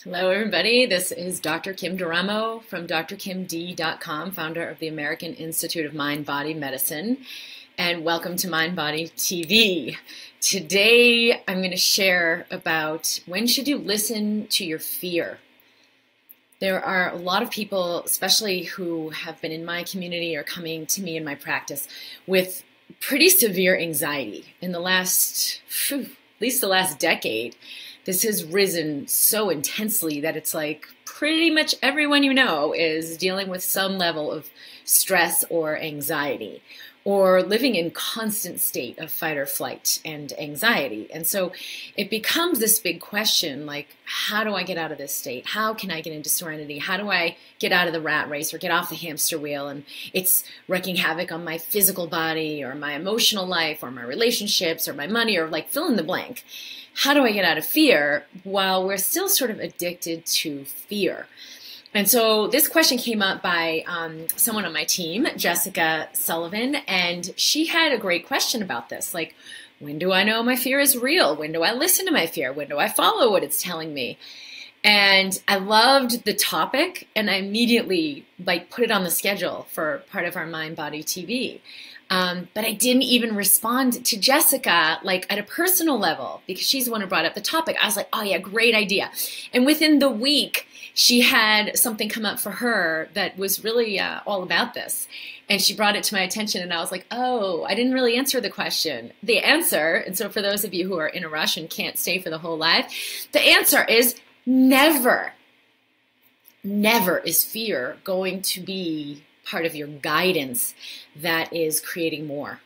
Hello, everybody. This is Dr. Kim Duramo from drkimd.com, founder of the American Institute of Mind Body Medicine, and welcome to Mind Body TV. Today, I'm going to share about when should you listen to your fear. There are a lot of people, especially who have been in my community or coming to me in my practice, with pretty severe anxiety. In the last, at least the last decade, this has risen so intensely that it's like pretty much everyone you know is dealing with some level of stress or anxiety, or living in constant state of fight or flight and anxiety. And so it becomes this big question, like, how do I get out of this state? How can I get into serenity? How do I get out of the rat race or get off the hamster wheel? And it's wreaking havoc on my physical body or my emotional life or my relationships or my money, or like fill in the blank. How do I get out of fear while we're still sort of addicted to fear? And so this question came up by someone on my team, Jessica Sullivan, and she had a great question about this. Like, when do I know my fear is real? When do I listen to my fear? When do I follow what it's telling me? And I loved the topic, and I immediately put it on the schedule for part of our Mind Body TV. But I didn't even respond to Jessica at a personal level because she's the one who brought up the topic. I was like, oh yeah, great idea. And within the week, she had something come up for her that was really all about this. And she brought it to my attention, and I was like, oh, I didn't really answer the question. The answer, and so for those of you who are in a rush and can't stay for the whole live, the answer is never. Never is fear going to be part of your guidance that is creating more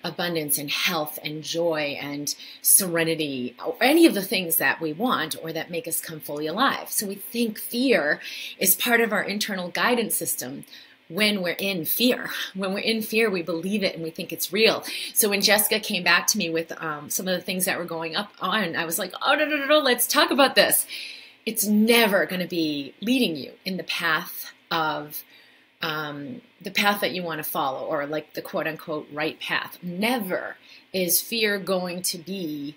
abundance and health and joy and serenity, or any of the things that we want or that make us come fully alive. So we think fear is part of our internal guidance system when we're in fear. When we're in fear, we believe it and we think it's real. So when Jessica came back to me with some of the things that were going up on, I was like, oh, no, let's talk about this. It's never going to be leading you in the path of the path that you want to follow, or like the quote unquote right path. Never is fear going to be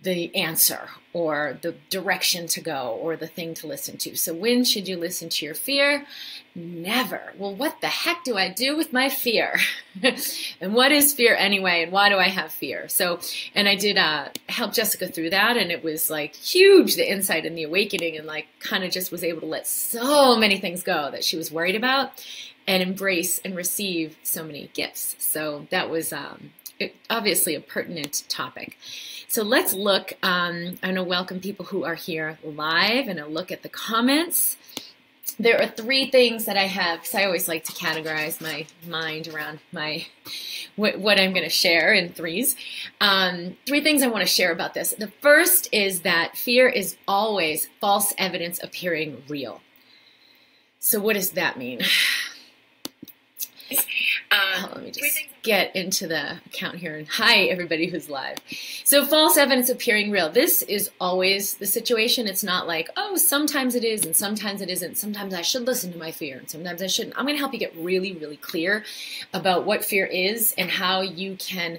the answer or the direction to go or the thing to listen to. So when should you listen to your fear? Never. Well, what the heck do I do with my fear? And what is fear anyway? And why do I have fear? So, and I did help Jessica through that, and it was like huge, the insight and the awakening, and kind of just was able to let so many things go that she was worried about and embrace and receive so many gifts. So that was obviously a pertinent topic. So let's look, I want to welcome people who are here live and a look at the comments. There are three things that I have, because I always like to categorize my mind around what I'm going to share in threes. Three things I want to share about this. The first is that fear is always false evidence appearing real. So what does that mean? Let me just get into the account here. And hi, everybody who's live. So false evidence appearing real. This is always the situation. It's not like, oh, sometimes it is and sometimes it isn't. Sometimes I should listen to my fear and sometimes I shouldn't. I'm going to help you get really, really clear about what fear is and how you can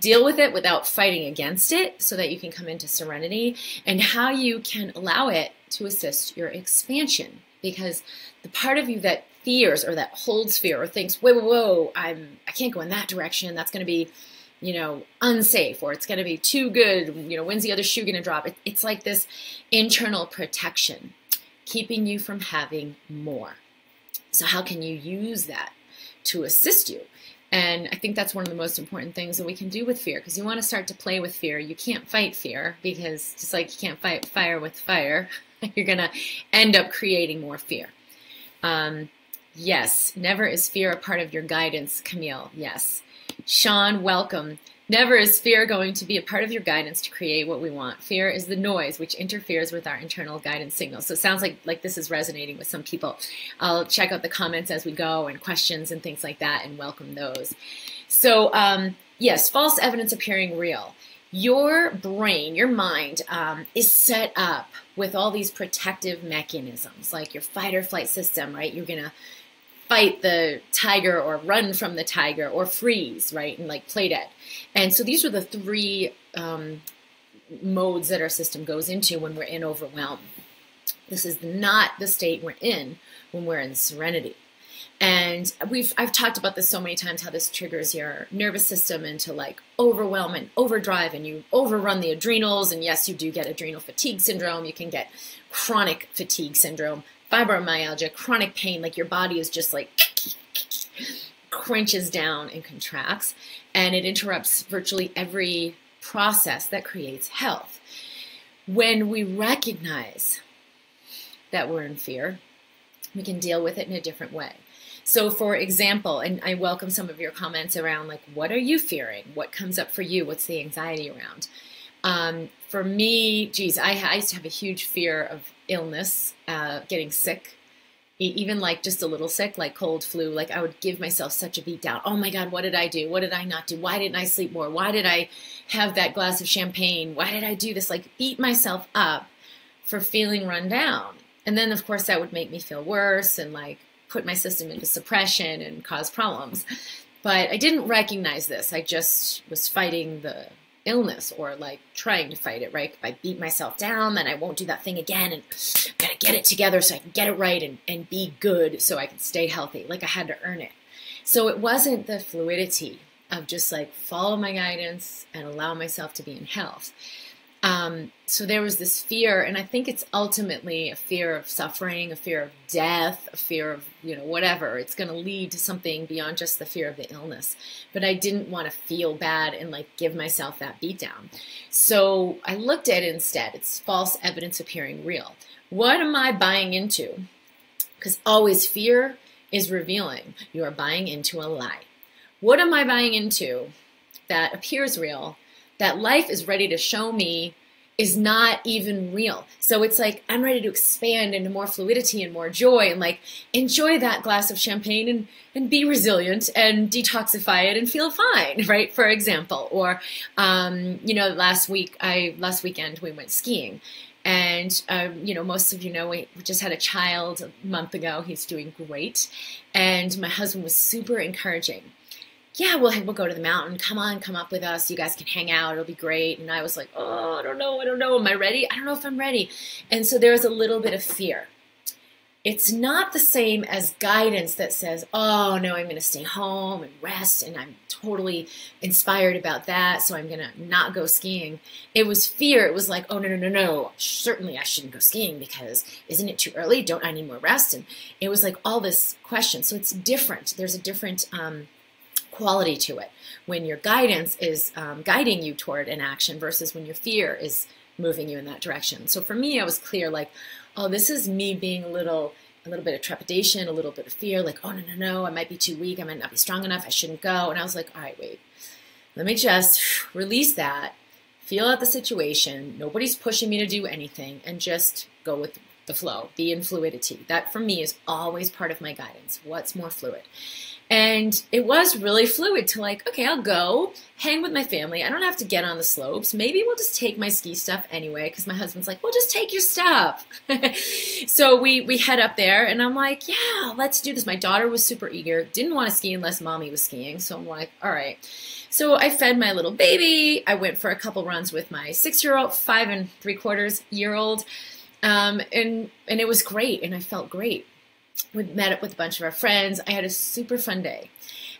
deal with it without fighting against it so that you can come into serenity, and how you can allow it to assist your expansion. Because the part of you that fears or that holds fear or thinks, whoa, I can't go in that direction. That's going to be, unsafe, or it's going to be too good. When's the other shoe going to drop? It's like this internal protection, keeping you from having more. So how can you use that to assist you? And I think that's one of the most important things that we can do with fear, because you want to start to play with fear. You can't fight fear, because just like you can't fight fire with fire, you're going to end up creating more fear. Yes, never is fear a part of your guidance, Camille. Yes. Sean, welcome. Never is fear going to be a part of your guidance to create what we want. Fear is the noise which interferes with our internal guidance signals. So it sounds like this is resonating with some people. I'll check out the comments as we go and questions and things like that and welcome those. So yes, false evidence appearing real. Your brain, your mind is set up with all these protective mechanisms, like your fight or flight system, right? You're going to fight the tiger or run from the tiger or freeze, right? And play dead. And so these are the three modes that our system goes into when we're in overwhelm. This is not the state we're in when we're in serenity. And I've talked about this so many times, how this triggers your nervous system into like overwhelm and overdrive, and you overrun the adrenals. And yes, you do get adrenal fatigue syndrome. You can get chronic fatigue syndrome, fibromyalgia, chronic pain, like your body is just like crunches down and contracts, and it interrupts virtually every process that creates health. When we recognize that we're in fear, we can deal with it in a different way. So for example, and I welcome some of your comments around like, what are you fearing? What comes up for you? What's the anxiety around? For me, geez, I used to have a huge fear of illness, getting sick, even like just a little sick, like cold, flu. Like I would give myself such a beat down. Oh my God, what did I do? What did I not do? Why didn't I sleep more? Why did I have that glass of champagne? Why did I do this? Like beat myself up for feeling run down. And then of course that would make me feel worse and like put my system into suppression and cause problems. But I didn't recognize this. I just was fighting the illness, or like trying to fight it, right? If I beat myself down, then I won't do that thing again, and I'm gonna get it together so I can get it right and be good so I can stay healthy. Like I had to earn it. So it wasn't the fluidity of just like follow my guidance and allow myself to be in health. So there was this fear, and I think it's ultimately a fear of suffering, a fear of death, a fear of, whatever. It's going to lead to something beyond just the fear of the illness. But I didn't want to feel bad and like give myself that beat down. So I looked at it instead. It's false evidence appearing real. What am I buying into? Because always fear is revealing. You are buying into a lie. What am I buying into that appears real, that life is ready to show me is not even real? So it's like I'm ready to expand into more fluidity and more joy and like enjoy that glass of champagne and be resilient and detoxify it and feel fine, right? For example, or last weekend we went skiing. And, most of you know, we just had a child a month ago. He's doing great. And my husband was super encouraging. Yeah, we'll go to the mountain. Come on, come up with us. You guys can hang out. It'll be great. And I was like, oh, I don't know. Am I ready? I don't know if I'm ready. And so there was a little bit of fear. It's not the same as guidance that says, oh, no, I'm going to stay home and rest. And I'm totally inspired about that. So I'm going to not go skiing. It was fear. It was like, oh, no. Certainly I shouldn't go skiing because isn't it too early? Don't I need more rest? And it was like all this question. So it's different. There's a different quality to it when your guidance is guiding you toward an action versus when your fear is moving you in that direction. So for me, I was clear, like, oh, this is me being a little bit of trepidation, a little bit of fear, like, oh, no, I might be too weak, I might not be strong enough, I shouldn't go. And I was like, all right, wait, let me just release that, feel out the situation, nobody's pushing me to do anything, and just go with the flow, be in fluidity. That for me is always part of my guidance. What's more fluid? And it was really fluid to like, okay, I'll go hang with my family. I don't have to get on the slopes. Maybe we'll just take my ski stuff anyway, because my husband's like, well, just take your stuff. So we head up there, and I'm like, yeah, let's do this. My daughter was super eager, didn't want to ski unless mommy was skiing. So I'm like, all right. So I fed my little baby. I went for a couple runs with my 6-year-old, 5 3/4-year-old. And it was great, and I felt great. We met up with a bunch of our friends. I had a super fun day.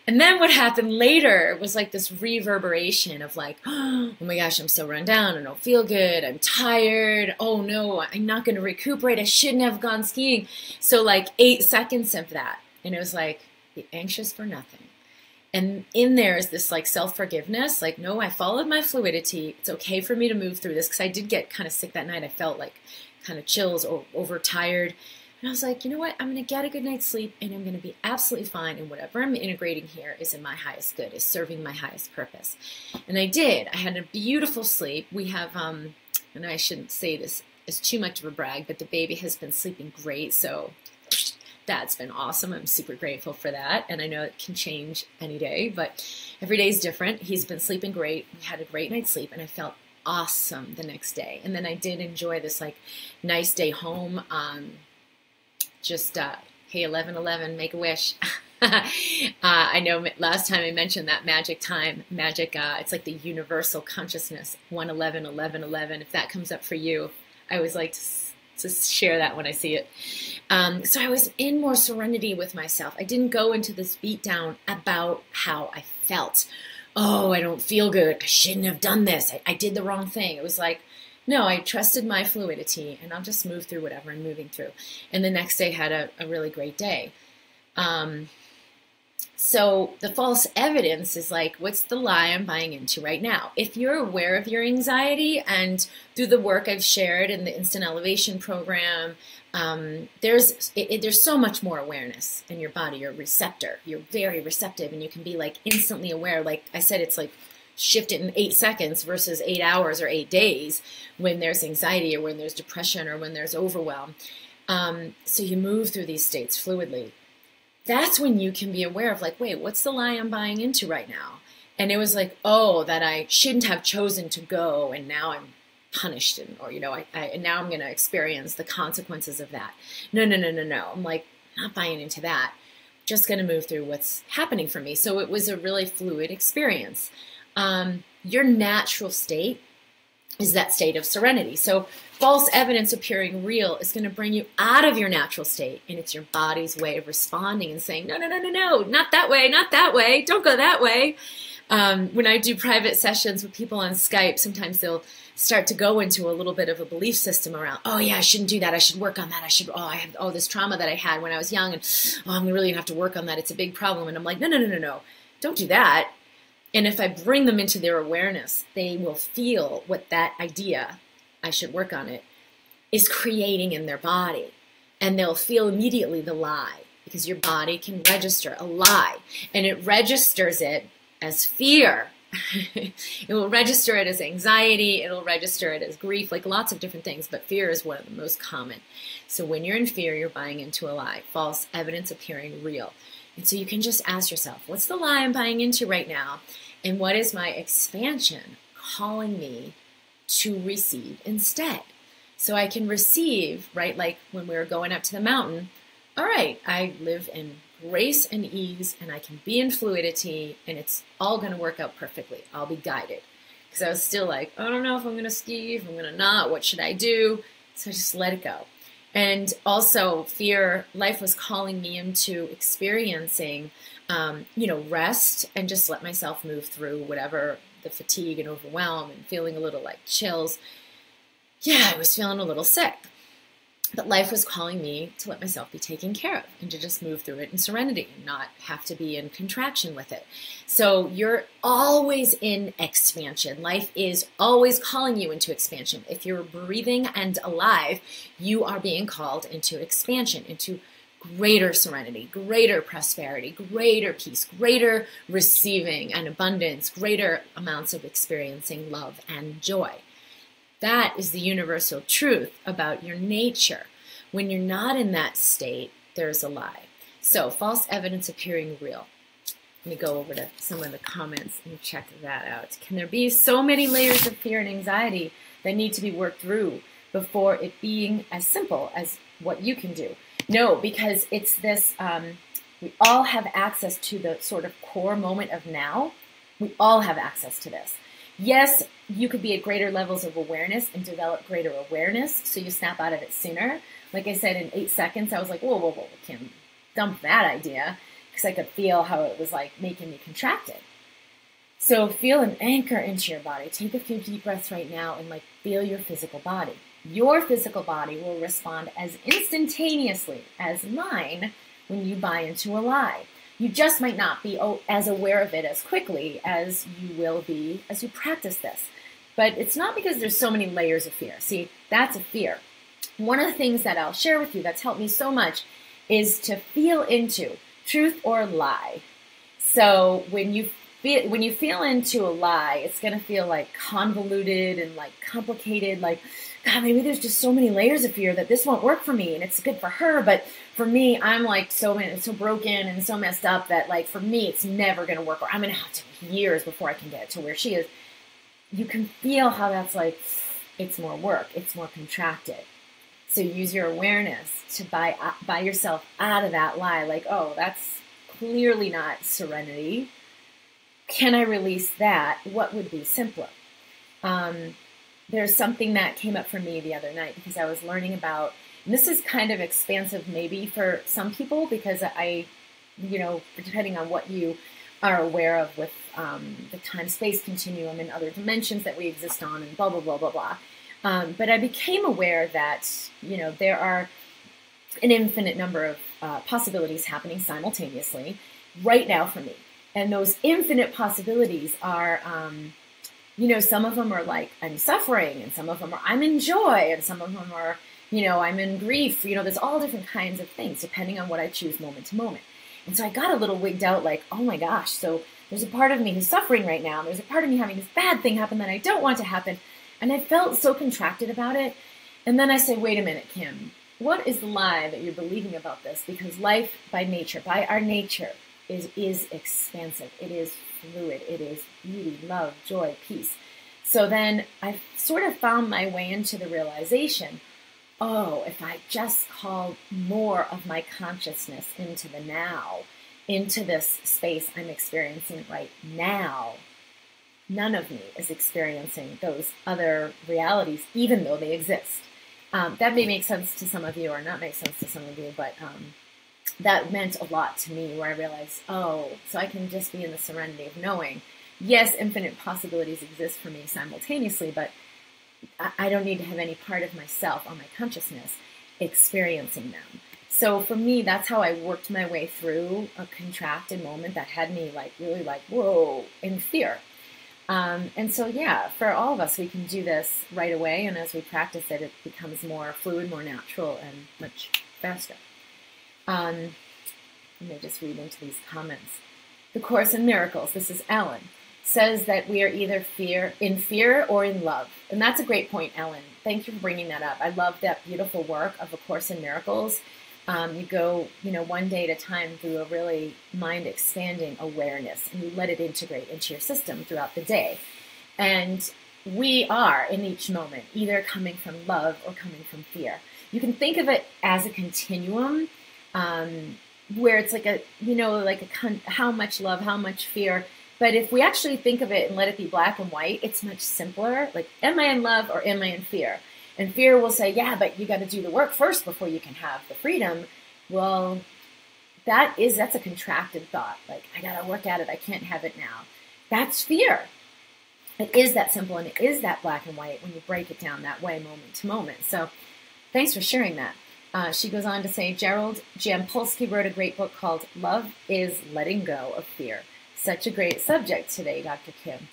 And then what happened later was like this reverberation of like, oh my gosh, I'm so run down. I don't feel good. I'm tired. Oh no, I'm not going to recuperate. I shouldn't have gone skiing. So like 8 seconds of that. And it was like, be anxious for nothing. And in there is this like self-forgiveness. Like, no, I followed my fluidity. It's okay for me to move through this, because I did get kind of sick that night. I felt like kind of chills or overtired. And I was like, you know what? I'm going to get a good night's sleep, and I'm going to be absolutely fine. And whatever I'm integrating here is in my highest good, is serving my highest purpose. And I did. I had a beautiful sleep. We have, and I shouldn't say this as too much of a brag, but the baby has been sleeping great. So that's been awesome. I'm super grateful for that. And I know it can change any day, but every day is different. He's been sleeping great. We had a great night's sleep, and I felt awesome the next day. And then I did enjoy this like nice day home. Hey, 11:11, make a wish. I know last time I mentioned that magic time, it's like the universal consciousness, 111, 11, 11. If that comes up for you, I always like to share that when I see it. So I was in more serenity with myself. I didn't go into this beatdown about how I felt. Oh, I don't feel good. I shouldn't have done this. I did the wrong thing. It was like, no, I trusted my fluidity, and I'll just move through whatever I'm moving through. And the next day had a really great day. So the false evidence is like, what's the lie I'm buying into right now? If you're aware of your anxiety, and through the work I've shared in the Instant Elevation program, there's so much more awareness in your body. You're a receptor. You're very receptive, and you can be like instantly aware. Like I said, it's like shifted in 8 seconds versus 8 hours or 8 days when there's anxiety or when there's depression or when there's overwhelm. So you move through these states fluidly. That's when you can be aware of like, wait, what's the lie I'm buying into right now? And it was like, oh, that I shouldn't have chosen to go, and now I'm punished, or and now I'm going to experience the consequences of that. No. I'm like, not buying into that. Just going to move through what's happening for me. So it was a really fluid experience. Your natural state is that state of serenity. So false evidence appearing real is going to bring you out of your natural state, and it's your body's way of responding and saying, no, not that way, don't go that way. When I do private sessions with people on Skype, sometimes they'll start to go into a little bit of a belief system around, oh yeah, I shouldn't do that, I should work on that, I have this trauma that I had when I was young, and I'm really going to have to work on that, it's a big problem. And I'm like, no, don't do that. And if I bring them into their awareness, they will feel what that idea, I should work on it, is creating in their body. And they'll feel immediately the lie, because your body can register a lie. And it registers it as fear. It will register it as anxiety. It'll register it as grief, like lots of different things. But fear is one of the most common. So when you're in fear, you're buying into a lie. False evidence appearing real. And so you can just ask yourself, what's the lie I'm buying into right now? And what is my expansion calling me to receive instead? So I can receive, right? Like when we were going up to the mountain, all right, I live in grace and ease, and I can be in fluidity, and it's all going to work out perfectly. I'll be guided. Because I was still like, I don't know if I'm going to ski, if I'm going to not, what should I do? So I just let it go. And also fear, life was calling me into experiencing, rest, and just let myself move through whatever the fatigue and overwhelm and feeling a little like chills. Yeah, I was feeling a little sick. But life was calling me to let myself be taken care of and to just move through it in serenity and not have to be in contraction with it. So you're always in expansion. Life is always calling you into expansion. If you're breathing and alive, you are being called into expansion, into greater serenity, greater prosperity, greater peace, greater receiving and abundance, greater amounts of experiencing love and joy. That is the universal truth about your nature. When you're not in that state, there's a lie. So, false evidence appearing real. Let me go over to some of the comments and check that out. Can there be so many layers of fear and anxiety that need to be worked through before it being as simple as what you can do? No, because it's this, we all have access to the sort of core moment of now. We all have access to this. Yes, you could be at greater levels of awareness and develop greater awareness, so you snap out of it sooner. Like I said, in 8 seconds, I was like, whoa, can't dump that idea, because I could feel how it was like making me contracted. So feel an anchor into your body. Take a few deep breaths right now and like feel your physical body. Your physical body will respond as instantaneously as mine when you buy into a lie. You just might not be as aware of it as quickly as you will be as you practice this. But it's not because there's so many layers of fear. See, that's a fear. One of the things that I'll share with you that's helped me so much is to feel into truth or lie. So when you feel into a lie, it's going to feel like convoluted and like complicated, like, God, maybe there's just so many layers of fear that this won't work for me, and it's good for her, but for me, I'm like so broken and so messed up that like for me, it's never going to work, or I'm going to have to years before I can get to where she is. You can feel how that's like, it's more work, it's more contracted. So use your awareness to buy yourself out of that lie, like, oh, that's clearly not serenity. Can I release that? What would be simpler? There's something that came up for me the other night because I was learning about, and this is kind of expansive maybe for some people because depending on what you are aware of with the time-space continuum and other dimensions that we exist on and blah, blah, blah, blah, blah. But I became aware that, there are an infinite number of possibilities happening simultaneously right now for me. And those infinite possibilities are, some of them are like I'm suffering, and some of them are I'm in joy, and some of them are, I'm in grief. There's all different kinds of things depending on what I choose moment to moment. And so I got a little wigged out like, oh my gosh, so there's a part of me who's suffering right now. And there's a part of me having this bad thing happen that I don't want to happen. And I felt so contracted about it. And then I said, wait a minute, Kim, what is the lie that you're believing about this? Because life by nature, by our nature, is expansive. It is fluid. It is beauty, love, joy, peace. So then I sort of found my way into the realization, oh, if I just call more of my consciousness into the now, into this space I'm experiencing right now, none of me is experiencing those other realities, even though they exist. That may make sense to some of you or not make sense to some of you, but that meant a lot to me where I realized, oh, so I can just be in the serenity of knowing, yes, infinite possibilities exist for me simultaneously, but I don't need to have any part of myself or my consciousness experiencing them. So for me, that's how I worked my way through a contracted moment that had me really whoa, in fear. And so, yeah, for all of us, we can do this right away. And as we practice it, it becomes more fluid, more natural, and much faster. Let me just read into these comments. The Course in Miracles, this is Ellen, says that we are either in fear or in love. And that's a great point, Ellen. Thank you for bringing that up. I love that beautiful work of A Course in Miracles. You go, one day at a time through a really mind-expanding awareness, and you let it integrate into your system throughout the day. And we are, in each moment, either coming from love or coming from fear. You can think of it as a continuum, where it's how much love, how much fear. But if we actually think of it and let it be black and white, it's much simpler. Like, am I in love or am I in fear? And fear will say, yeah, but you got to do the work first before you can have the freedom. Well, that's a contracted thought. Like, I got to work at it. I can't have it now. That's fear. It is that simple, and it is that black and white when you break it down that way, moment to moment. So thanks for sharing that. She goes on to say, Gerald Jampolsky wrote a great book called Love is Letting Go of Fear. Such a great subject today, Dr. Kim.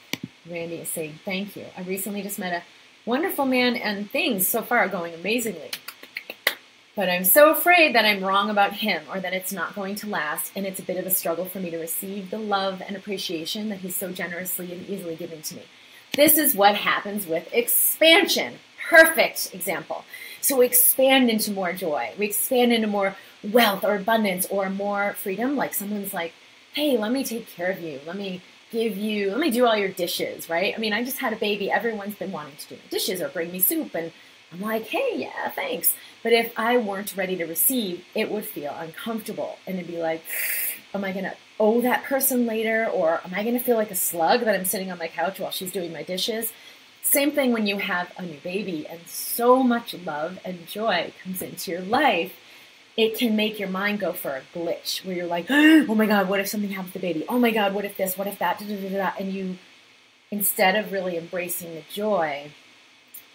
Randy is saying, thank you. I recently just met a wonderful man, and things so far are going amazingly. But I'm so afraid that I'm wrong about him, or that it's not going to last, and it's a bit of a struggle for me to receive the love and appreciation that he's so generously and easily giving to me. This is what happens with expansion. Perfect example. So we expand into more joy. We expand into more wealth or abundance or more freedom. Like someone's like, hey, let me take care of you. Let me do all your dishes, right? I mean, I just had a baby. Everyone's been wanting to do my dishes or bring me soup. And I'm like, hey, yeah, thanks. But if I weren't ready to receive, it would feel uncomfortable. And it'd be like, am I going to owe that person later? Or am I going to feel like a slug that I'm sitting on my couch while she's doing my dishes? Same thing when you have a new baby and so much love and joy comes into your life. It can make your mind go for a glitch where you're like, oh my God, what if something happens to the baby? Oh my God, what if this, what if that, da, da, da, da. And you, instead of really embracing the joy,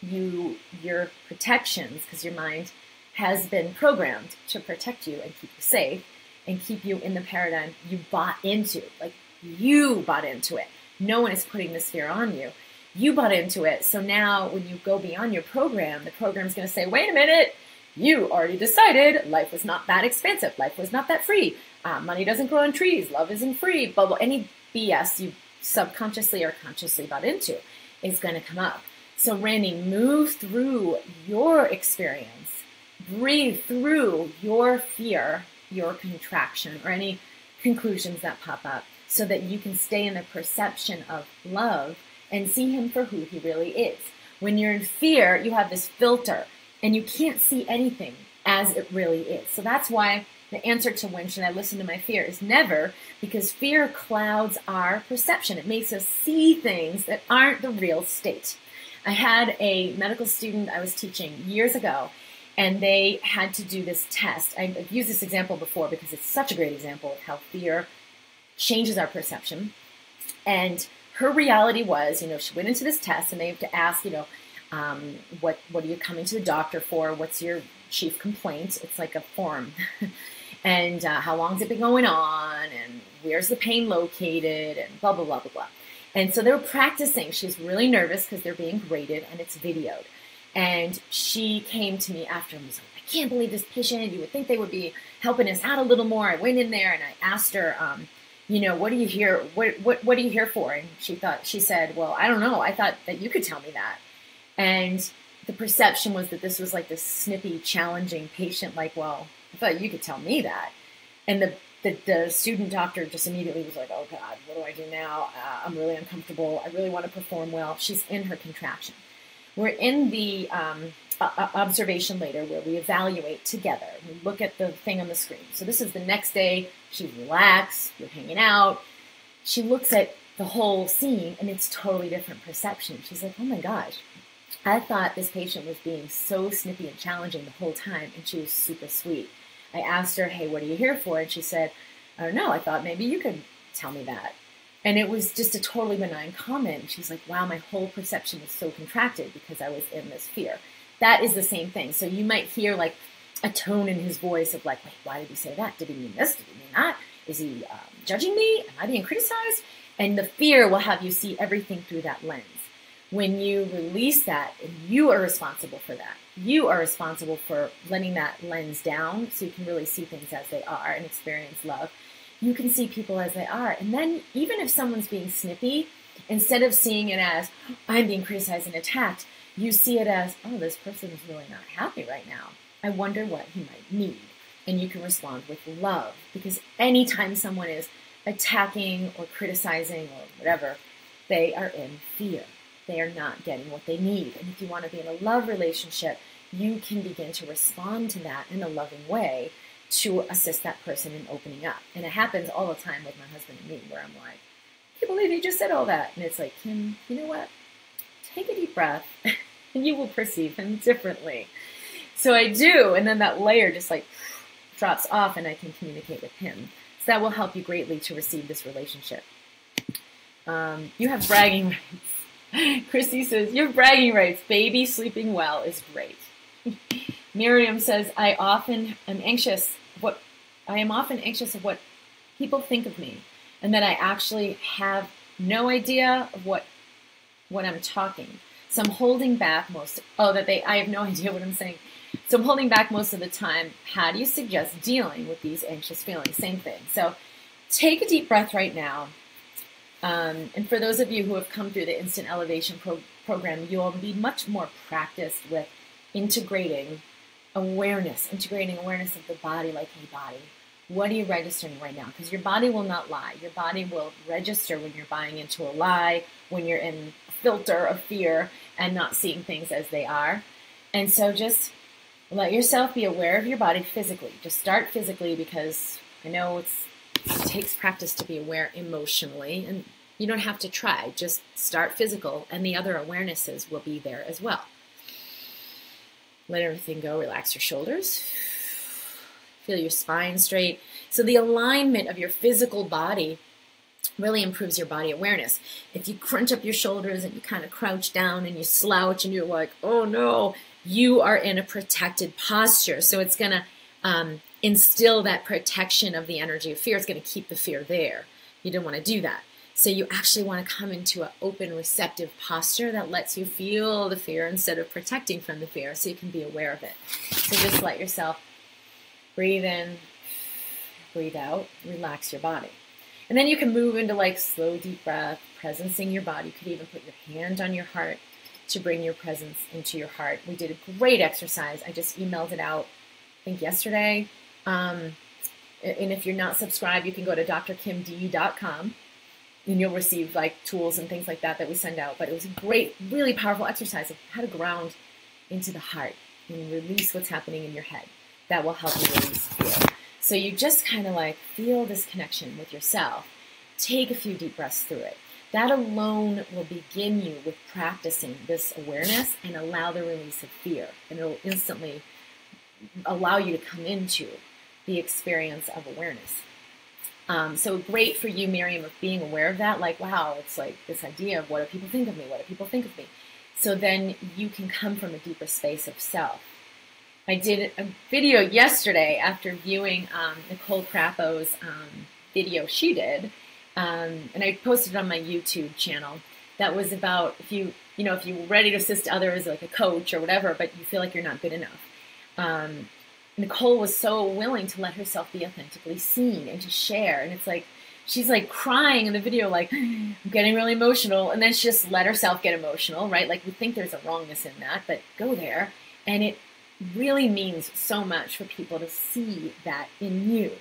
your protections, because your mind has been programmed to protect you and keep you safe and keep you in the paradigm you bought into. Like, you bought into it. No one is putting this fear on you. You bought into it. So now when you go beyond your program, the program's going to say, wait a minute, you already decided life was not that expansive. Life was not that free. Money doesn't grow on trees. Love isn't free. Blah, blah. Any BS you subconsciously or consciously bought into is going to come up. So Randy, move through your experience. Breathe through your fear, your contraction, or any conclusions that pop up so that you can stay in the perception of love and see him for who he really is. When you're in fear, you have this filter and you can't see anything as it really is. So that's why The answer to when should I listen to my fear is never, because fear clouds our perception. It makes us see things that aren't the real state. I had a medical student I was teaching years ago, and they had to do this test. I've used this example before because it's such a great example of how fear changes our perception. And her reality was, she went into this test, and they have to ask, what are you coming to the doctor for? What's your chief complaint? It's like a form. And how long has it been going on? And where's the pain located? And blah, blah, blah, blah, blah. And so they were practicing. She was really nervous because they're being graded, and it's videoed. And she came to me after and was like, I can't believe this patient. You would think they would be helping us out a little more. I went in there and I asked her, what are you here? What are you here for? And she said, well, I don't know. I thought that you could tell me that. And the perception was that this was like this snippy, challenging patient. Like, well, I thought you could tell me that. And the student doctor just immediately was like, oh God, what do I do now? I'm really uncomfortable. I really want to perform well. She's in her contraction. We're in the observation later where we evaluate together. We look at the thing on the screen. So this is the next day. She's relaxed. We're hanging out. She looks at the whole scene, and it's totally different perception. She's like, oh my gosh, I thought this patient was being so snippy and challenging the whole time, and she was super sweet. I asked her, hey, what are you here for? And she said, I don't know. I thought maybe you could tell me that. And it was just a totally benign comment. She's like, wow, my whole perception was so contracted because I was in this fear. That is the same thing. So you might hear like a tone in his voice of like, wait, why did he say that? Did he mean this? Did he mean that? Is he judging me? Am I being criticized? And the fear will have you see everything through that lens. When you release that, and you are responsible for that. You are responsible for letting that lens down so you can really see things as they are and experience love. You can see people as they are. And then even if someone's being snippy, instead of seeing it as, I'm being criticized and attacked, you see it as, oh, this person is really not happy right now. I wonder what he might need. And you can respond with love. Because anytime someone is attacking or criticizing or whatever, they are in fear. They are not getting what they need. And if you want to be in a love relationship, you can begin to respond to that in a loving way to assist that person in opening up. And it happens all the time with my husband and me, where I'm like, I can't believe you just said all that. And it's like, Kim, you know what? Take a deep breath and you will perceive him differently. So I do. And then that layer just like drops off and I can communicate with him. So that will help you greatly to receive this relationship. You have bragging rights. Christy says, you have bragging rights. Baby sleeping well is great. Miriam says, I am often anxious of what people think of me, and that I actually have no idea of what I'm talking. So I'm holding back I have no idea what I'm saying. So I'm holding back most of the time. How do you suggest dealing with these anxious feelings? Same thing. So take a deep breath right now. And for those of you who have come through the Instant Elevation program, you'll be much more practiced with integrating awareness of the body, like, hey, body, what are you registering right now? Because your body will not lie. Your body will register when you're buying into a lie, when you're in a filter of fear and not seeing things as they are. And so just let yourself be aware of your body physically. Just start physically, because I know it takes practice to be aware emotionally, and you don't have to try. Just start physical, and the other awarenesses will be there as well. Let everything go. Relax your shoulders. Feel your spine straight. So the alignment of your physical body really improves your body awareness. If you crunch up your shoulders and you kind of crouch down and you slouch and you're like, oh no, you are in a protected posture. So it's going to instill that protection of the energy of fear. It's going to keep the fear there. You don't want to do that. So you actually want to come into an open, receptive posture that lets you feel the fear instead of protecting from the fear, so you can be aware of it. So just let yourself breathe in, breathe out, relax your body. And then you can move into like slow, deep breath, presencing your body. You could even put your hand on your heart to bring your presence into your heart. We did a great exercise. I just emailed it out, I think yesterday. And if you're not subscribed, you can go to drkimd.com. and you'll receive like tools and things like that we send out. But it was a great, really powerful exercise of how to ground into the heart and release what's happening in your head. That will help you release fear. So you just kind of like feel this connection with yourself. Take a few deep breaths through it. That alone will begin you with practicing this awareness and allow the release of fear. And it'll instantly allow you to come into the experience of awareness. So great for you, Miriam, of being aware of that. Like, wow, it's like this idea of what do people think of me? What do people think of me? So then you can come from a deeper space of self. I did a video yesterday after viewing Nicole Crapo's video she did, and I posted it on my YouTube channel. That was about if you were ready to assist others, like a coach or whatever, but you feel like you're not good enough. Nicole was so willing to let herself be authentically seen and to share. And it's like, she's like crying in the video, like, I'm getting really emotional. And then she just let herself get emotional, right? Like we think there's a wrongness in that, but go there. And it really means so much for people to see that in you.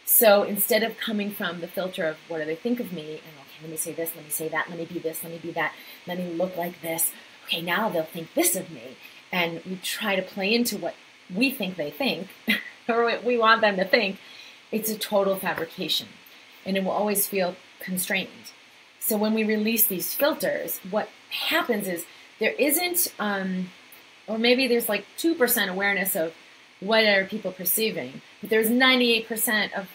So instead of coming from the filter of what do they think of me? And okay, let me say this, let me say that, let me be this, let me be that, let me look like this. Okay, now they'll think this of me. And we try to play into what we think they think, or what we want them to think. It's a total fabrication, and it will always feel constrained. So when we release these filters, what happens is there isn't, or maybe there's like 2% awareness of what are people perceiving, but there's 98% of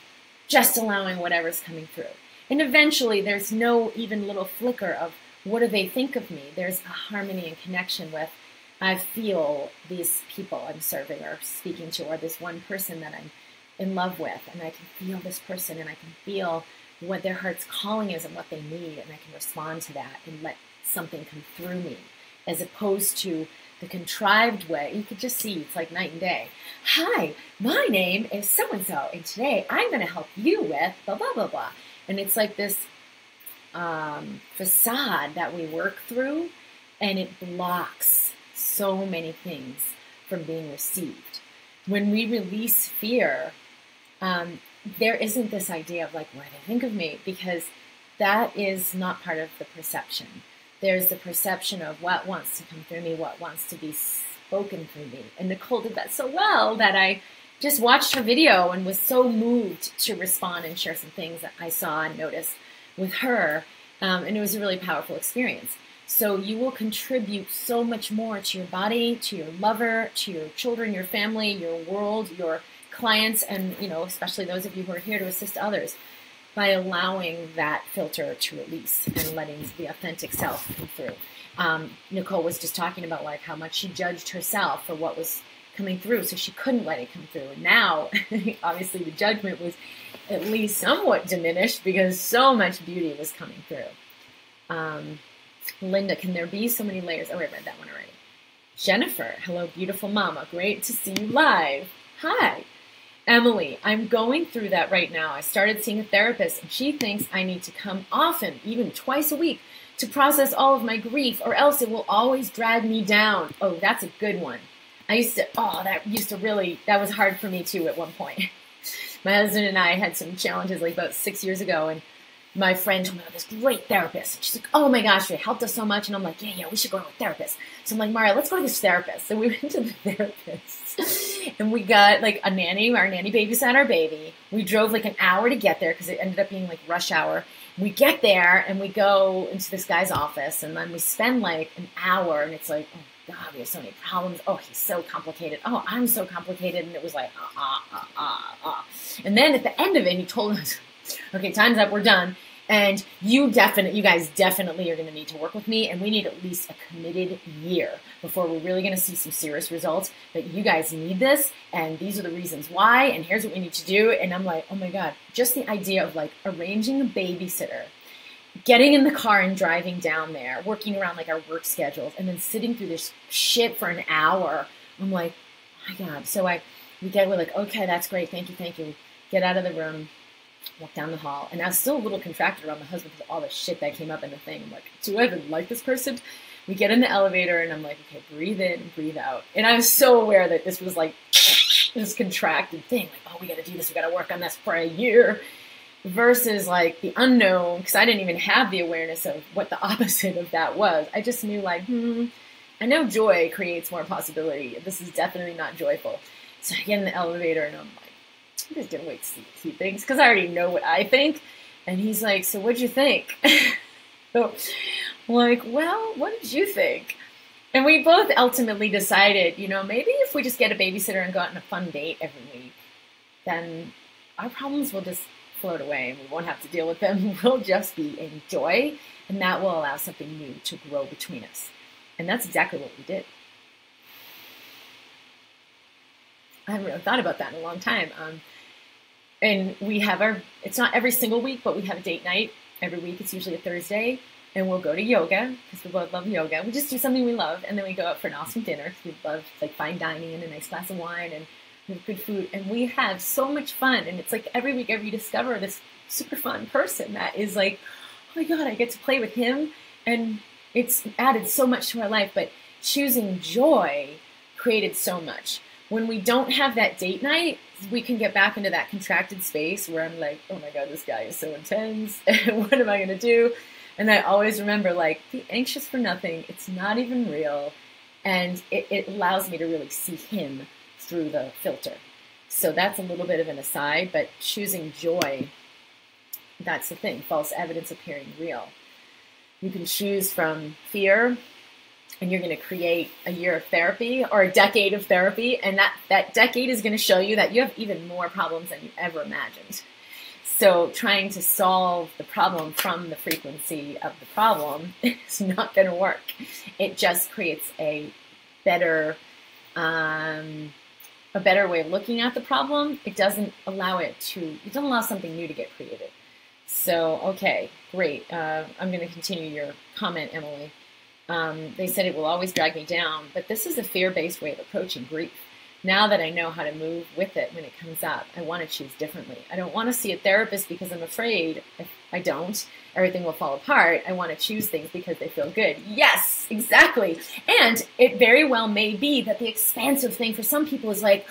just allowing whatever's coming through. And eventually there's no even little flicker of what do they think of me? There's a harmony and connection with, I feel these people I'm serving or speaking to, or this one person that I'm in love with, and I can feel this person, and I can feel what their heart's calling is and what they need, and I can respond to that and let something come through me, as opposed to the contrived way. You could just see it's like night and day. Hi, my name is so-and-so, and today I'm going to help you with blah, blah, blah, blah. And it's like this facade that we work through, and it blocks so many things from being received. When we release fear, there isn't this idea of like, what do they think of me? Because that is not part of the perception. There's the perception of what wants to come through me, what wants to be spoken through me. And Nicole did that so well that I just watched her video and was so moved to respond and share some things that I saw and noticed with her. And it was a really powerful experience. So you will contribute so much more to your body, to your lover, to your children, your family, your world, your clients, and especially those of you who are here to assist others, by allowing that filter to release and letting the authentic self come through. Nicole was just talking about like how much she judged herself for what was coming through, so she couldn't let it come through. And now, obviously, the judgment was at least somewhat diminished because so much beauty was coming through. Linda, can there be so many layers? Oh, I read that one already. Jennifer, hello, beautiful mama. Great to see you live. Hi. Emily, I'm going through that right now. I started seeing a therapist, and she thinks I need to come often, even twice a week, to process all of my grief, or else it will always drag me down. Oh, that's a good one. That was hard for me too at one point. My husband and I had some challenges like about 6 years ago, and my friend told me about this great therapist. And she's like, oh my gosh, it helped us so much. And I'm like, yeah, we should go to a therapist. So I'm like, Maria, let's go to this therapist. So we went to the therapist. And we got like a nanny. Our nanny babysat our baby. We drove like an hour to get there because it ended up being like rush hour. We get there and we go into this guy's office. And then we spend like an hour. And it's like, oh God, we have so many problems. Oh, he's so complicated. Oh, I'm so complicated. And it was like, And then at the end of it, he told us, okay, time's up, we're done. And you guys definitely are going to need to work with me, and we need at least a committed year before we're really going to see some serious results. But you guys need this, and these are the reasons why, and here's what we need to do. And I'm like, oh my God, just the idea of like arranging a babysitter, getting in the car and driving down there, working around like our work schedules, and then sitting through this shit for an hour. I'm like, oh my God. So we're like, okay, that's great. Thank you. We get out of the room. Walk down the hall, and I was still a little contracted around my husband because of all the shit that came up in the thing. I'm like, do I even like this person? We get in the elevator, and I'm like, okay, breathe in, breathe out. And I was so aware that this was like this contracted thing. Like, oh, we got to do this. We got to work on this for a year. Versus like the unknown, because I didn't even have the awareness of what the opposite of that was. I just knew like, I know joy creates more possibility. This is definitely not joyful. So I get in the elevator, and I'm like, I'm just gonna wait to see what he thinks, because I already know what I think. And he's like, so what'd you think? So I'm like, well, what did you think? And we both ultimately decided, maybe if we just get a babysitter and go out on a fun date every week, then our problems will just float away and we won't have to deal with them. We'll just be in joy, and that will allow something new to grow between us. And that's exactly what we did. I haven't really thought about that in a long time. And we have it's not every single week, but we have a date night every week. It's usually a Thursday. And we'll go to yoga, because we both love yoga. We just do something we love, and then we go out for an awesome dinner, because we love fine dining and a nice glass of wine and good food. And we have so much fun. And it's like every week I rediscover this super fun person that is like, oh my God, I get to play with him. And it's added so much to our life. But choosing joy created so much. When we don't have that date night, we can get back into that contracted space where I'm like, oh my God, this guy is so intense. What am I going to do? And I always remember, be anxious for nothing. It's not even real. And it allows me to really see him through the filter. So that's a little bit of an aside, but choosing joy, that's the thing. False evidence appearing real. You can choose from fear, and you're going to create a year of therapy or a decade of therapy. And that decade is going to show you that you have even more problems than you ever imagined. So trying to solve the problem from the frequency of the problem is not going to work. It just creates a better way of looking at the problem. It doesn't allow something new to get created. So, okay, great. I'm going to continue your comment, Emily. They said it will always drag me down, but this is a fear-based way of approaching grief. Now that I know how to move with it when it comes up, I want to choose differently. I don't want to see a therapist because I'm afraid if I don't, everything will fall apart. I want to choose things because they feel good. Yes, exactly. And it very well may be that the expansive thing for some people is like,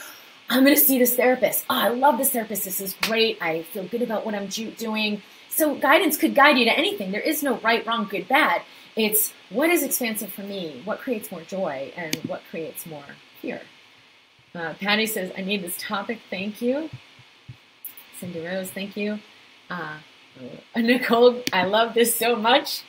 I'm going to see this therapist. Oh, I love this therapist. This is great. I feel good about what I'm doing. So guidance could guide you to anything. There is no right, wrong, good, bad. It's what is expansive for me? What creates more joy? And what creates more fear? Patty says, I need this topic. Thank you. Cindy Rose, thank you. Nicole, I love this so much.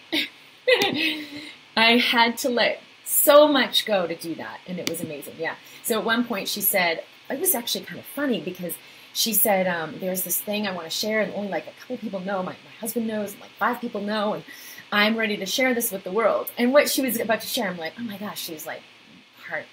I had to let so much go to do that, and it was amazing. Yeah. So at one point she said, it was actually kind of funny because she said, there's this thing I want to share, and only a couple people know. My husband knows, and 5 people know, and I'm ready to share this with the world. And what she was about to share, I'm like, oh my gosh, she's like part,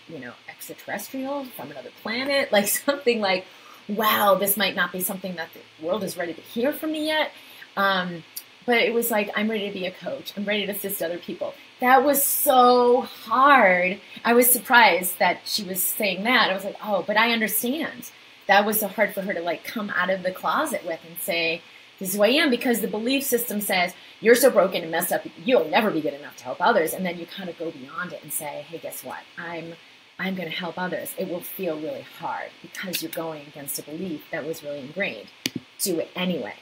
extraterrestrial from another planet, something like, wow, this might not be something that the world is ready to hear from me yet. But it was like, I'm ready to be a coach. I'm ready to assist other people. That was so hard. I was surprised that she was saying that. I was like, oh, but I understand. That was so hard for her to come out of the closet with and say, this is who I am, because the belief system says, you're so broken and messed up, you'll never be good enough to help others. And then you kind of go beyond it and say, hey, guess what? I'm going to help others. It will feel really hard because you're going against a belief that was really ingrained. Do it anyway.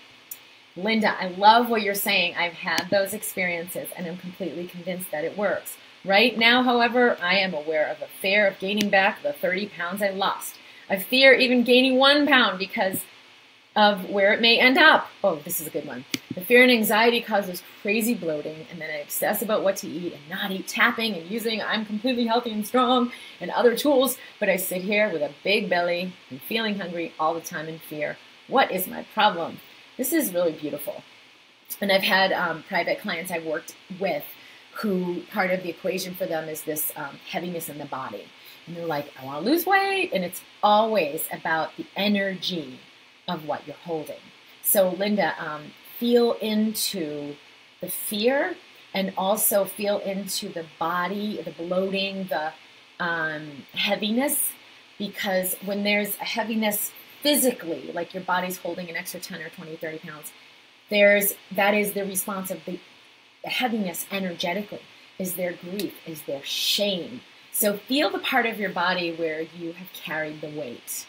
Linda, I love what you're saying. I've had those experiences and I'm completely convinced that it works. Right now, however, I am aware of a fear of gaining back the 30 pounds I lost. I fear even gaining 1 pound because of where it may end up. Oh, this is a good one. The fear and anxiety causes crazy bloating, and then I obsess about what to eat and not eat, tapping and using I'm completely healthy and strong and other tools, but I sit here with a big belly and feeling hungry all the time in fear. What is my problem? This is really beautiful. And I've had private clients I've worked with who part of the equation for them is this heaviness in the body. And they're like, I want to lose weight. And it's always about the energy of what you're holding. So Linda, feel into the fear and also feel into the body, the bloating, the heaviness, because when there's a heaviness physically, like your body's holding an extra 10 or 20, 30 pounds, that is the response of the heaviness energetically. Is there grief? Is there shame? So feel the part of your body where you have carried the weight.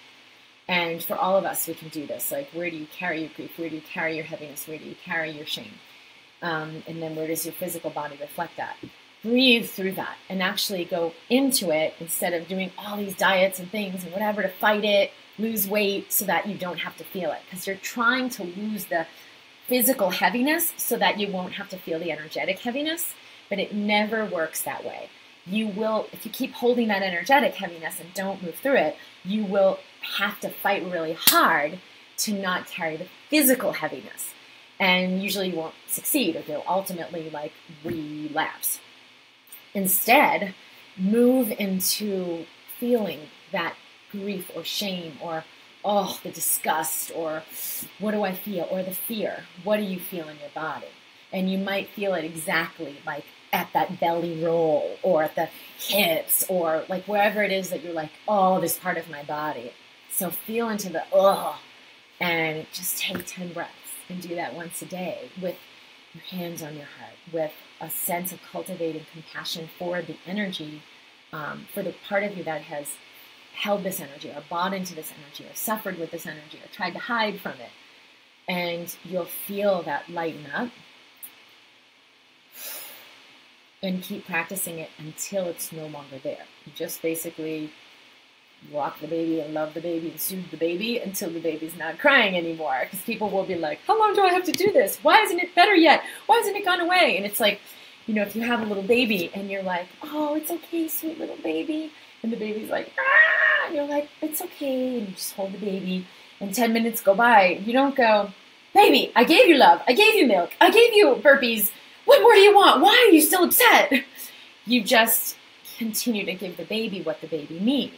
And for all of us, we can do this. Where do you carry your grief? Where do you carry your heaviness? Where do you carry your shame? And then where does your physical body reflect that? Breathe through that and actually go into it instead of doing all these diets and things and whatever to fight it. lose weight so that you don't have to feel it, because you're trying to lose the physical heaviness so that you won't have to feel the energetic heaviness, but it never works that way. You will, if you keep holding that energetic heaviness and don't move through it, you will have to fight really hard to not carry the physical heaviness. And usually you won't succeed, or you'll ultimately like relapse. Instead, move into feeling that grief or shame or, oh, the disgust, or what do I feel, or the fear. What do you feel in your body? And you might feel it exactly like at that belly roll or at the hips or like wherever it is that you're like, oh, this part of my body. So feel into the oh, and just take 10 breaths and do that once a day with your hands on your heart, with a sense of cultivating compassion for the energy, for the part of you that has held this energy or bought into this energy or suffered with this energy or tried to hide from it. And you'll feel that lighten up. And keep practicing it until it's no longer there. You just basically rock the baby and love the baby and soothe the baby until the baby's not crying anymore. Because people will be like, how long do I have to do this? Why isn't it better yet? Why hasn't it gone away? And it's like, you know, if you have a little baby and you're like, oh, it's okay, sweet little baby. And the baby's like, ah, and you're like, it's okay. And you just hold the baby. And 10 minutes go by. You don't go, baby, I gave you love. I gave you milk. I gave you burpees. What more do you want? Why are you still upset? You just continue to give the baby what the baby needs.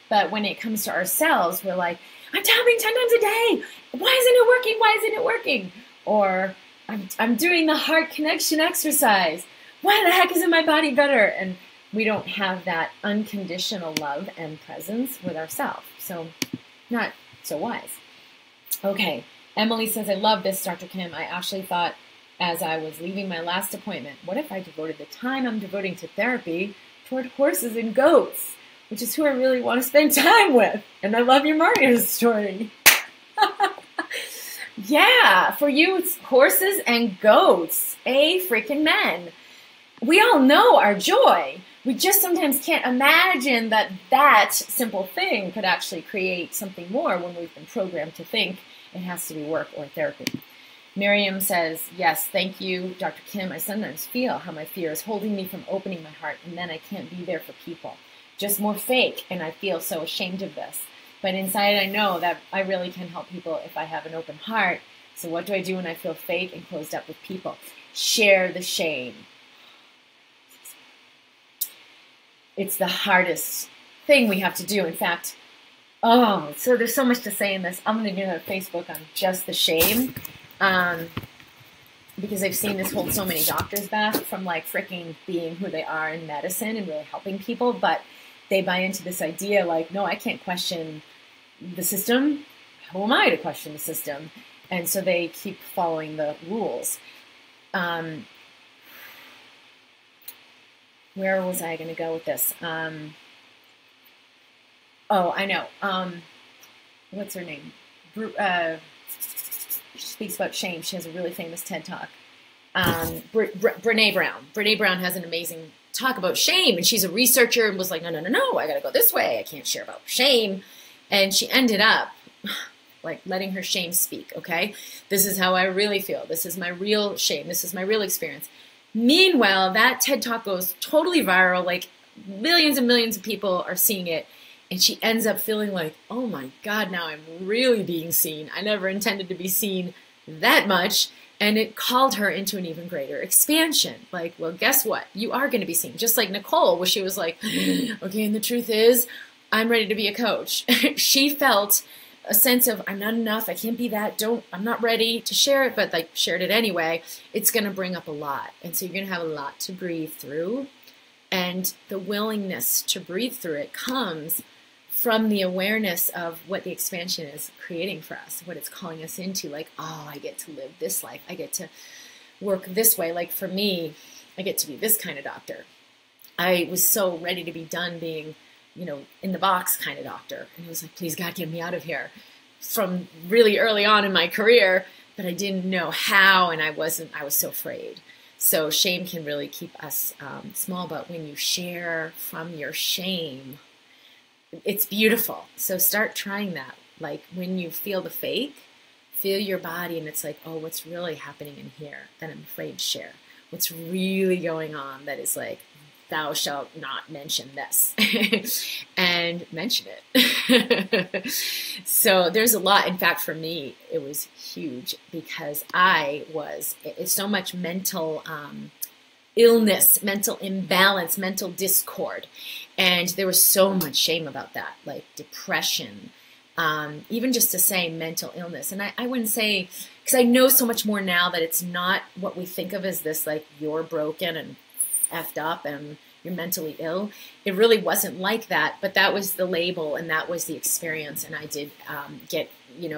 But when it comes to ourselves, we're like, I'm tapping 10 times a day. Why isn't it working? Why isn't it working? Or I'm doing the heart connection exercise. Why the heck isn't my body better? And we don't have that unconditional love and presence with ourselves. So not so wise. Okay. Emily says, I love this, Dr. Kim. I actually thought, as I was leaving my last appointment, what if I devoted the time I'm devoting to therapy toward horses and goats, which is who I really want to spend time with? And I love your Mario story. Yeah, for you, it's horses and goats. Freaking men. We all know our joy. We just sometimes can't imagine that that simple thing could actually create something more when we've been programmed to think it has to be work or therapy. Miriam says, yes, thank you, Dr. Kim. I sometimes feel how my fear is holding me from opening my heart, and then I can't be there for people. Just more fake, and I feel so ashamed of this. But inside I know that I really can help people if I have an open heart. So what do I do when I feel fake and closed up with people? Share the shame. It's the hardest thing we have to do. In fact, so there's so much to say in this. I'm going to do a Facebook on just the shame. Because I've seen this hold so many doctors back from like freaking being who they are in medicine and really helping people, but they buy into this idea like, no, I can't question the system. Who am I to question the system? And so they keep following the rules. Where was I going to go with this? I know. What's her name? She speaks about shame. She has a really famous TED Talk. Brene Brown. Brene Brown has an amazing talk about shame, and she's a researcher and was like, no, I got to go this way. I can't share about shame. And she ended up like letting her shame speak, okay? This is how I really feel. This is my real shame. This is my real experience. Meanwhile, that TED Talk goes totally viral. Like millions and millions of people are seeing it. And she ends up feeling like, oh my God, now I'm really being seen. I never intended to be seen that much. And it called her into an even greater expansion. Like, well, guess what? You are going to be seen. Just like Nicole, where she was like, okay, and the truth is, I'm ready to be a coach. She felt a sense of, I'm not enough. I can't be that. I'm not ready to share it, but like shared it anyway. It's going to bring up a lot. And so you're going to have a lot to breathe through. And the willingness to breathe through it comes from the awareness of what the expansion is creating for us, what it's calling us into, like, oh, I get to live this life. I get to work this way. Like for me, I get to be this kind of doctor. I was so ready to be done being, in the box kind of doctor. And it was like, please God, get me out of here from really early on in my career, but I didn't know how. And I was so afraid. So shame can really keep us small, but when you share from your shame, it's beautiful. So start trying that. Like when you feel the fake, feel your body and it's like, oh, what's really happening in here that I'm afraid to share? What's really going on that is like, thou shalt not mention this and mention it. So there's a lot. In fact, for me, it was huge because it's so much mental illness, mental imbalance, mental discord. And there was so much shame about that, like depression, even just to say mental illness. And I wouldn't say, because I know so much more now that it's not what we think of as this, like you're broken and effed up and you're mentally ill. It really wasn't like that, but that was the label and that was the experience. And I did get,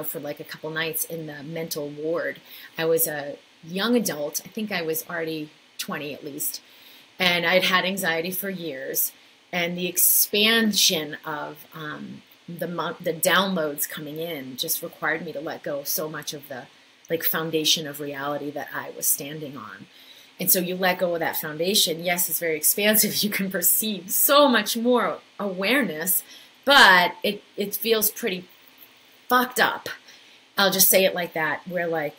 for like a couple nights in the mental ward. I was a young adult. I think I was already 20 at least. And I'd had anxiety for years. And the expansion of the downloads coming in just required me to let go of so much of the like foundation of reality that I was standing on. And so you let go of that foundation. Yes, it's very expansive. You can perceive so much more awareness, but it feels pretty fucked up. I'll just say it like that, where like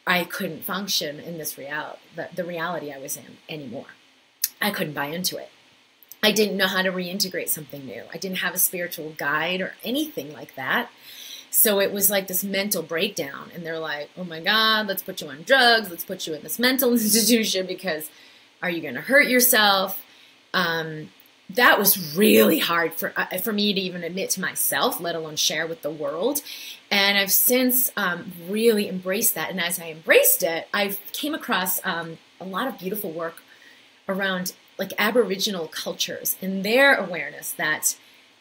I couldn't function in this reality, the reality I was in anymore. I couldn't buy into it. I didn't know how to reintegrate something new. I didn't have a spiritual guide or anything like that. So it was like this mental breakdown. And they're like, oh my God, let's put you on drugs. Let's put you in this mental institution because are you going to hurt yourself? That was really hard for me to even admit to myself, let alone share with the world. And I've since really embraced that. And as I embraced it, I came across a lot of beautiful work around like Aboriginal cultures and their awareness that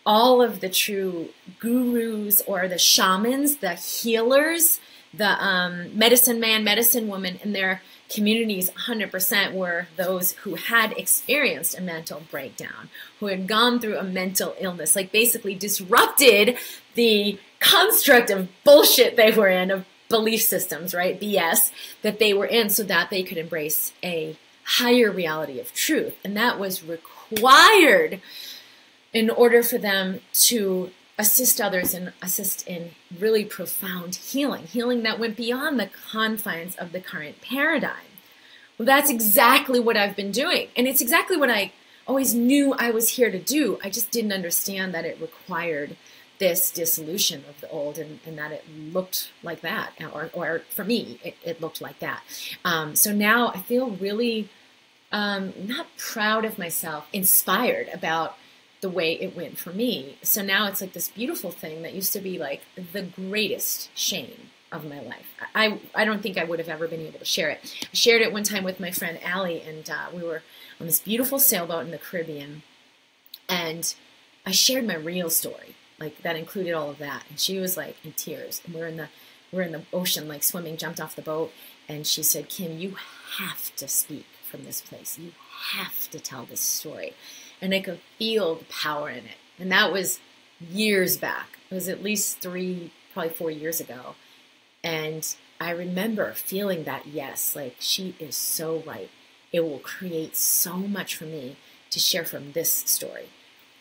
all of the true gurus or the shamans, the healers, the medicine man, medicine woman in their communities 100% were those who had experienced a mental breakdown, who had gone through a mental illness, like basically disrupted the construct of bullshit they were in, of belief systems, right? BS that they were in so that they could embrace a higher reality of truth. And that was required in order for them to assist others and assist in really profound healing that went beyond the confines of the current paradigm. Well, that's exactly what I've been doing. And it's exactly what I always knew I was here to do. I just didn't understand that it required this dissolution of the old and that it looked like that. Or for me, it looked like that. So now I feel really not proud of myself, inspired about the way it went for me. So now it's like this beautiful thing that used to be like the greatest shame of my life. I don't think I would have ever been able to share it. I shared it one time with my friend Allie, and we were on this beautiful sailboat in the Caribbean, and I shared my real story, like that included all of that. And she was like in tears, and we're in the ocean, like swimming, jumped off the boat, and she said, "Kim, you have to speak from this place. You have to tell this story." And I could feel the power in it. And that was years back. It was at least 3, probably 4 years ago. And I remember feeling that, yes, like she is so right. It will create so much for me to share from this story.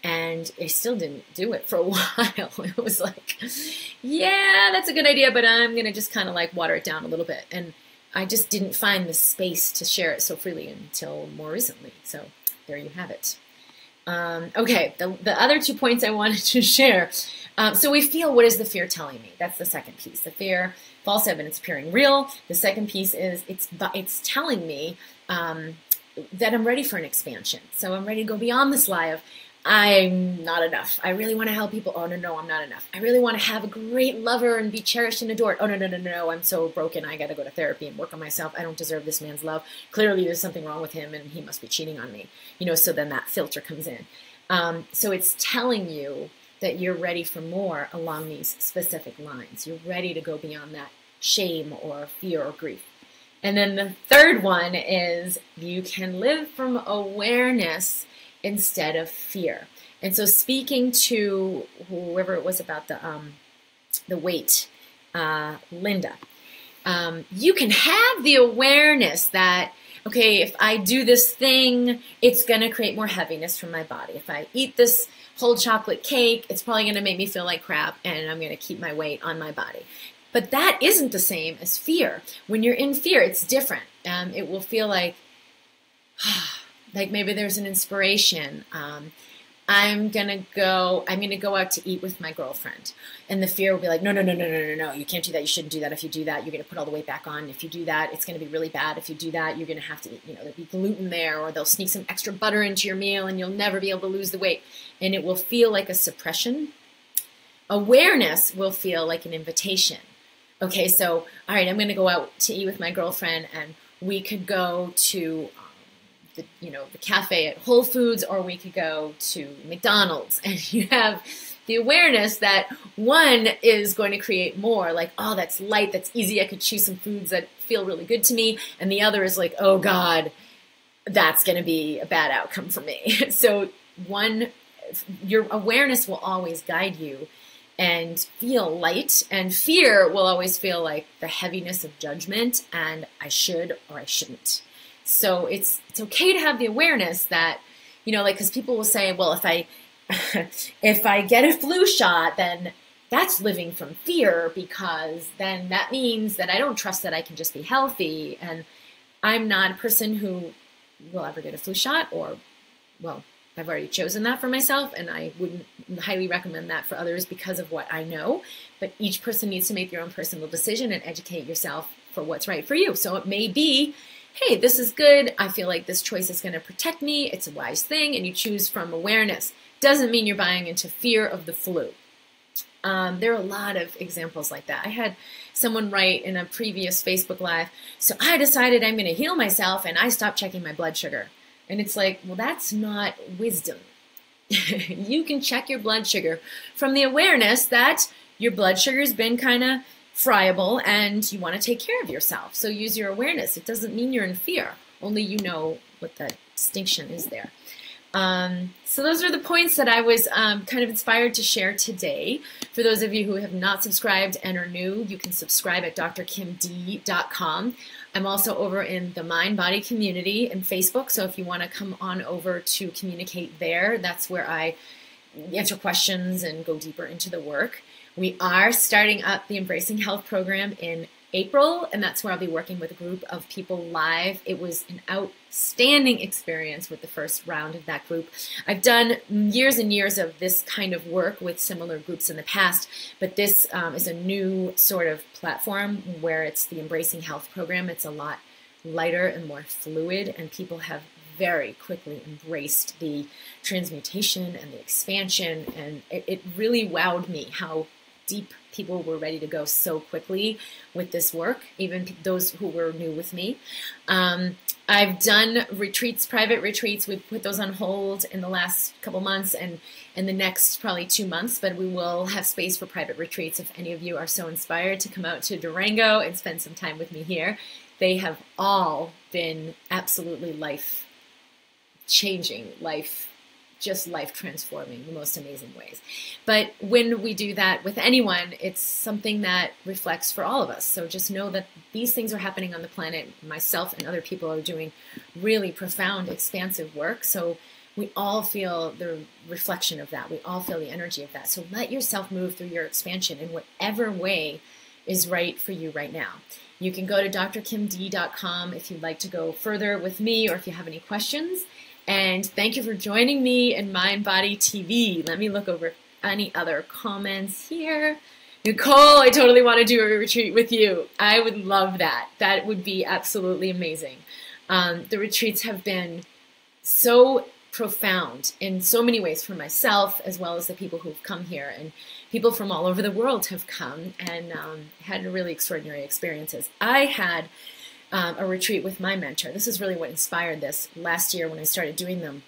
And I still didn't do it for a while. It was like, yeah, that's a good idea, but I'm going to just kind of like water it down a little bit. And I just didn't find the space to share it so freely until more recently. So there you have it. Okay, the other 2 points I wanted to share. So we feel, what is the fear telling me? That's the second piece. The fear, false evidence appearing real. The second piece is it's telling me that I'm ready for an expansion. So I'm ready to go beyond this lie of I'm not enough. I really want to help people. Oh, no, I'm not enough. I really want to have a great lover and be cherished and adored. Oh, no, I'm so broken. I got to go to therapy and work on myself. I don't deserve this man's love. Clearly there's something wrong with him and he must be cheating on me. So then that filter comes in. So it's telling you that you're ready for more along these specific lines. You're ready to go beyond that shame or fear or grief. And then the third one is you can live from awareness instead of fear. And so speaking to whoever it was about the weight, Linda, you can have the awareness that, okay, if I do this thing, it's going to create more heaviness from my body. If I eat this whole chocolate cake. It's probably going to make me feel like crap, and I'm going to keep my weight on my body. But that isn't the same as fear. When you're in fear, it's different. It will feel like maybe there's an inspiration. I'm gonna go out to eat with my girlfriend. And the fear will be like, no, you can't do that. You shouldn't do that. If you do that, you're gonna put all the weight back on. If you do that, it's gonna be really bad. If you do that, you're gonna have to, there'll be gluten there, or they'll sneak some extra butter into your meal and you'll never be able to lose the weight. And it will feel like a suppression. Awareness will feel like an invitation. Okay, so, all right, I'm gonna go out to eat with my girlfriend, and we could go to the cafe at Whole Foods, or we could go to McDonald's, and you have the awareness that one is going to create more like, oh, that's light, that's easy, I could choose some foods that feel really good to me, and the other is like, oh God, that's going to be a bad outcome for me. So your awareness will always guide you and feel light, and fear will always feel like the heaviness of judgment and I should or I shouldn't. So it's okay to have the awareness that, because people will say, well, if I get a flu shot, then that's living from fear, because then that means that I don't trust that I can just be healthy. And I'm not a person who will ever get a flu shot, or, well, I've already chosen that for myself, and I wouldn't highly recommend that for others because of what I know. But each person needs to make their own personal decision and educate yourself for what's right for you. So it may be, hey, this is good. I feel like this choice is going to protect me. It's a wise thing, and you choose from awareness. Doesn't mean you're buying into fear of the flu. There are a lot of examples like that. I had someone write in a previous Facebook Live, so I decided I'm going to heal myself, and I stopped checking my blood sugar. And it's like, well, that's not wisdom. You can check your blood sugar from the awareness that your blood sugar has been kind of friable and you want to take care of yourself. So use your awareness. It doesn't mean you're in fear. Only you know what the distinction is there. So those are the points that I was kind of inspired to share today. For those of you who have not subscribed and are new, you can subscribe at drkimd.com. I'm also over in the Mind Body community in Facebook, so if you want to come on over to communicate there, that's where I answer questions and go deeper into the work. We are starting up the Embracing Health program in April, and that's where I'll be working with a group of people live. It was an outstanding experience with the first round of that group. I've done years and years of this kind of work with similar groups in the past, but this is a new sort of platform where it's the Embracing Health program. It's a lot lighter and more fluid, and people have very quickly embraced the transmutation and the expansion, and it really wowed me how deep people were ready to go so quickly with this work, even those who were new with me. I've done retreats, private retreats. We've put those on hold in the last couple months and in the next probably 2 months, but we will have space for private retreats if any of you are so inspired to come out to Durango and spend some time with me here. They have all been absolutely life-changing, life transforming, the most amazing ways. But when we do that with anyone, it's something that reflects for all of us. So just know that these things are happening on the planet. Myself and other people are doing really profound, expansive work. So we all feel the reflection of that. We all feel the energy of that. So let yourself move through your expansion in whatever way is right for you right now. You can go to drkimd.com if you'd like to go further with me, or if you have any questions. And thank you for joining me in Mind Body TV. Let me look over any other comments here. Nicole, I totally want to do a retreat with you. I would love that. That would be absolutely amazing. The retreats have been so profound in so many ways for myself, as well as the people who've come here. And people from all over the world have come and had really extraordinary experiences. I had a retreat with my mentor. This is really what inspired this last year when I started doing them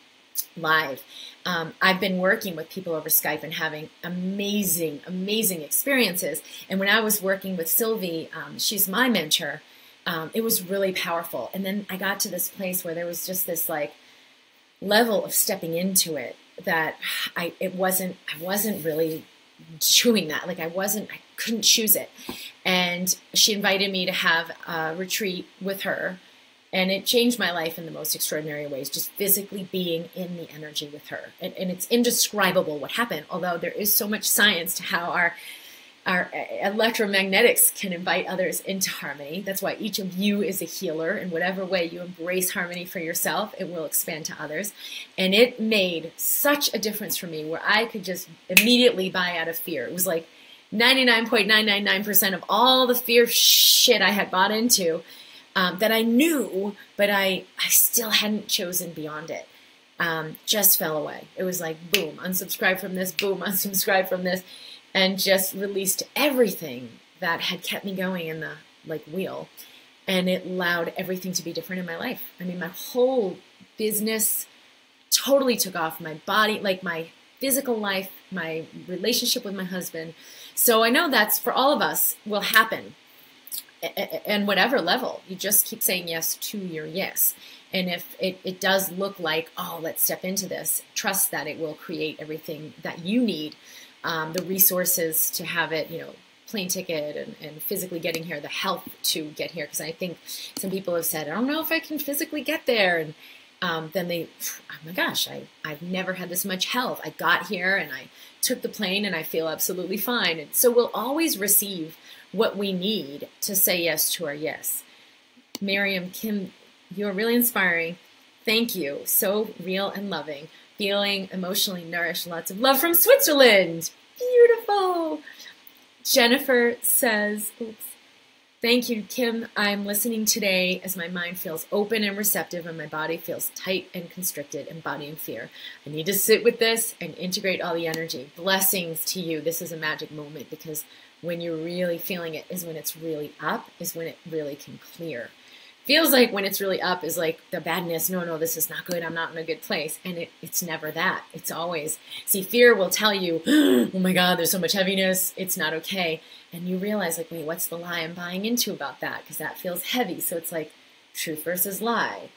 live. I've been working with people over Skype and having amazing, amazing experiences. And when I was working with Sylvie, she's my mentor, it was really powerful. And then I got to this place where there was just this like level of stepping into it that I wasn't really doing that. Like I couldn't choose it. And she invited me to have a retreat with her And it changed my life in the most extraordinary ways, just physically being in the energy with her. And it's indescribable what happened, although there is so much science to how our electromagnetics can invite others into harmony. That's why each of you is a healer. In whatever way you embrace harmony for yourself, it will expand to others. And it made such a difference for me where I could just immediately buy out of fear. It was like 99.999% of all the fear shit I had bought into that I knew, but I still hadn't chosen beyond it. Just fell away. It was like, boom, unsubscribe from this, boom, unsubscribe from this, and just released everything that had kept me going in the wheel. And it allowed everything to be different in my life. I mean, my whole business totally took off. My body, my physical life, my relationship with my husband. So I know that's for all of us will happen. And whatever level, you just keep saying yes to your yes. And if it does look like, oh, let's step into this, trust that it will create everything that you need, the resources to have it, plane ticket and physically getting here, the health to get here. Because I think some people have said, I don't know if I can physically get there. And then they, oh my gosh, I've never had this much health. I got here and I took the plane and I feel absolutely fine. And so we'll always receive what we need to say yes to our yes. Miriam, Kim, you're really inspiring. Thank you. So real and loving. Feeling emotionally nourished. Lots of love from Switzerland. Beautiful. Jennifer says, oops. Thank you, Kim. I'm listening today as my mind feels open and receptive and my body feels tight and constricted, embodying fear. I need to sit with this and integrate all the energy. Blessings to you. This is a magic moment because when you're really feeling it is when it's really up, is when it really can clear. Feels like when it's really up is like the badness, no, this is not good, I'm not in a good place. And it's never that. It's always, see, fear will tell you, oh my God, there's so much heaviness, it's not okay. And you realize wait, what's the lie I'm buying into about that? Because that feels heavy. So it's like truth versus lie.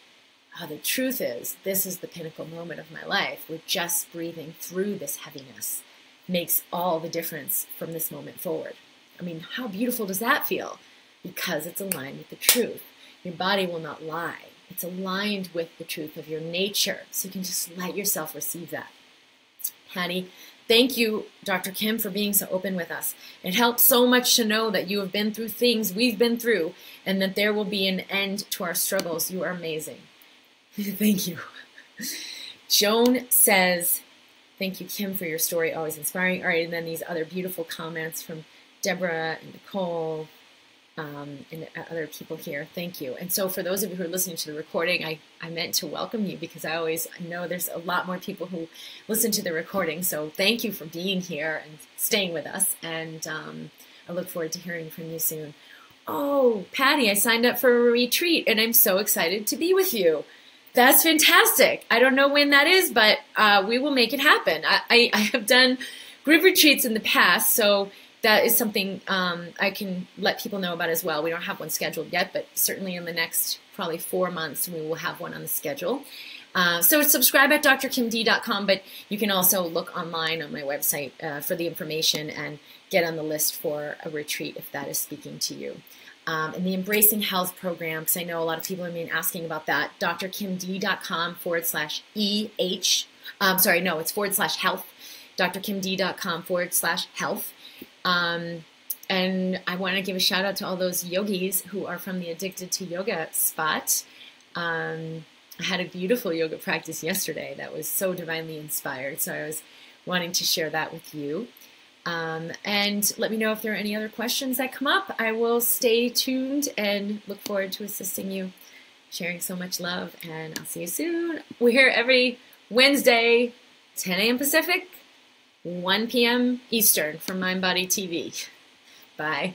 The truth is, this is the pinnacle moment of my life. We're just breathing through this heaviness. Makes all the difference from this moment forward. I mean, how beautiful does that feel? Because it's aligned with the truth. Your body will not lie. It's aligned with the truth of your nature. So you can just let yourself receive that. Patty, thank you, Dr. Kim, for being so open with us. It helps so much to know that you have been through things we've been through and that there will be an end to our struggles. You are amazing. Thank you. Joan says, thank you, Kim, for your story. Always inspiring. All right, and then these other beautiful comments from Deborah and Nicole and other people here. Thank you. And so for those of you who are listening to the recording, I meant to welcome you because I know there's a lot more people who listen to the recording. So thank you for being here and staying with us. And I look forward to hearing from you soon. Oh, Patty, I signed up for a retreat and I'm so excited to be with you. That's fantastic. I don't know when that is, but we will make it happen. I have done group retreats in the past, so that is something I can let people know about as well. We don't have one scheduled yet, but certainly in the next probably 4 months, we will have one on the schedule. So subscribe at drkimd.com, but you can also look online on my website for the information and get on the list for a retreat if that is speaking to you. And the Embracing Health program, because I know a lot of people have been asking about that, drkimd.com/EH. Sorry, no, it's /health. drkimd.com/health. And I want to give a shout out to all those yogis who are from the Addicted to Yoga spot. I had a beautiful yoga practice yesterday that was so divinely inspired. So I was wanting to share that with you. And let me know if there are any other questions that come up. I will stay tuned and look forward to assisting you, sharing so much love, and I'll see you soon. We're here every Wednesday, 10 a.m. Pacific, 1 p.m. Eastern from Mind Body TV. Bye.